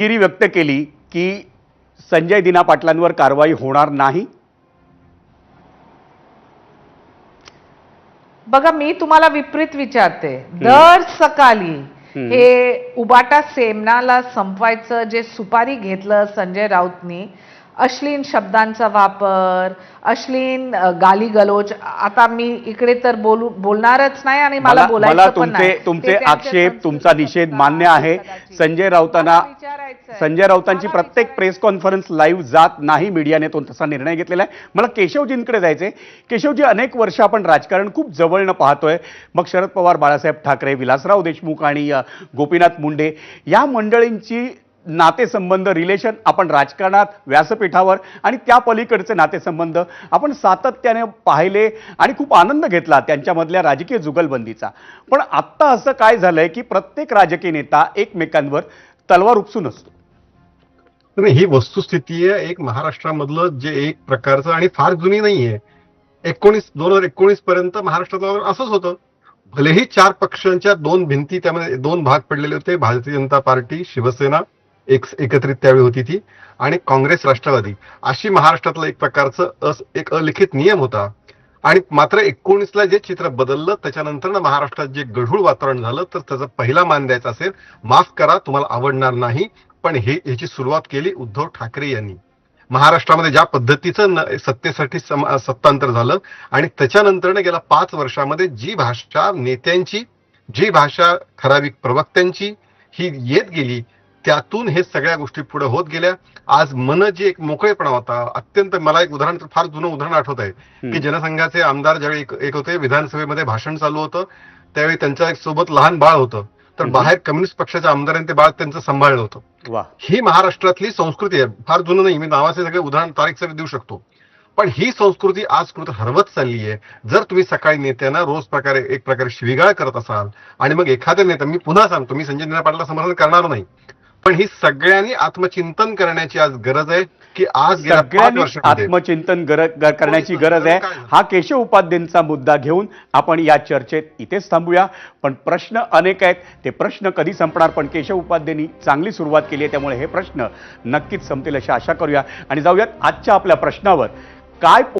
गिरी व्यक्त केली की संजय दिना पाटलांवर कारवाई होणार नाही। बघा, मी तुम्हाला विपरीत विचारते। दर सकाळी हे उबाटा सेमनाला संपवायचं जे सुपारी घेतलं संजय राऊतनी, अश्लील शब्दांचा वापर, अश्लील गाली गलोच, आता मी इकडे तर बोलणारच नाही आणि मला बोलायचं पण नाही। तुमचे आक्षेप, तुमचा निषेध मान्य आहे। संजय राऊतांची प्रत्येक प्रेस कॉन्फरन्स लाईव्ह जात नाही, मीडियाने तो तसा निर्णय घेतलेला आहे। मला केशवजींकडे जायचंय। केशवजी, अनेक वर्ष आपण राजकारण खूप जवळनं पाहतोय। मग शरद पवार, बाळासाहेब ठाकरे, विलासराव देशमुख आणि गोपीनाथ मुंडे या मंडळींची नातेसंबंध, रिलेशन आपण राजकारणात, व्यासपीठावर आणि त्या पलीकडचे नातेसंबंध आपण सातत्याने पाहिले आणि खूप आनंद घेतला त्यांच्यामधल्या राजकीय जुगलबंदीचा। पण आत्ता असं काय झालंय की प्रत्येक राजकीय नेता एकमेकांवर तलवार उपसून असतो। नाही, ही वस्तुस्थिती आहे एक महाराष्ट्रामधलं जे एक प्रकारचं आणि फार जुनी नाहीये। 2019 पर्यंत महाराष्ट्रात असंच होतं। भलेही चार पक्षांच्या दोन भिंती, त्यामध्ये दोन भाग पडलेले होते। भारतीय जनता पार्टी, शिवसेना एकत्रित त्यावेळी होती ती, आणि काँग्रेस, राष्ट्रवादी, अशी महाराष्ट्रातलं एक प्रकारचं एक अलिखित नियम होता। आणि मात्र 19ला जे चित्र बदललं त्याच्यानंतर महाराष्ट्रात जे गढूळ वातावरण झालं, तर त्याचा पहिला मान द्यायचा असेल, माफ करा तुम्हाला आवडणार नाही, पण याची सुरुवात केली उद्धव ठाकरे यांनी। महाराष्ट्रामध्ये ज्या पद्धतीचं सत्तेसाठी सत्तांतर झालं आणि त्याच्यानंतर गेल्या 5 वर्षामध्ये जी भाषा नेत्यांची, जी भाषा ठराविक प्रवक्त्यांची ही येत गेली, त्यातून हे सगळ्या गोष्टी पुढे होत गेल्या। आज जे एक मोकळेपणा होता, अत्यंत, मला एक उदाहरण, फार जुनं उदाहरण आठवत आहे की जनसंघाचे आमदार ज्यावेळी एक होते, विधानसभेमध्ये भाषण चालू होतं, त्यावेळी त्यांच्या सोबत लहान बाळ होतं, तर बाहेर कम्युनिस्ट पक्षाच्या आमदारांनी ते बाळ त्यांचं सांभाळलं होतं। ही महाराष्ट्रातली संस्कृती आहे, फार जुनं नाही, मी नावाचे सगळे उदाहरण, तारीख सगळे देऊ शकतो। पण ही संस्कृती आज कुठं हरवत चालली आहे। जर तुम्ही सकाळी नेत्यांना रोज एक प्रकारे शिवीगाळ करत असाल आणि मग एखाद्या नेता, मी पुन्हा सांगतो, मी संजय दिना पाटलांना समर्थन करणार नाही, पण ही सगळ्यांनी आत्मचिंतन करण्याची आज गरज आहे की आज गेल्या 5 वर्षांमध्ये आत्मचिंतन करण्याची गरज आहे। हा केशव उपाध्यांचा मुद्दा घेऊन आपण या चर्चेत इथेच थांबूया। पण प्रश्न अनेक आहेत, ते प्रश्न कधी संपणार, पण केशव उपाध्यांनी चांगली सुरुवात केली आहे, त्यामुळे हे प्रश्न नक्कीच संपतील अशी आशा करूया आणि जाऊयात आजच्या आपल्या प्रश्नावर। काय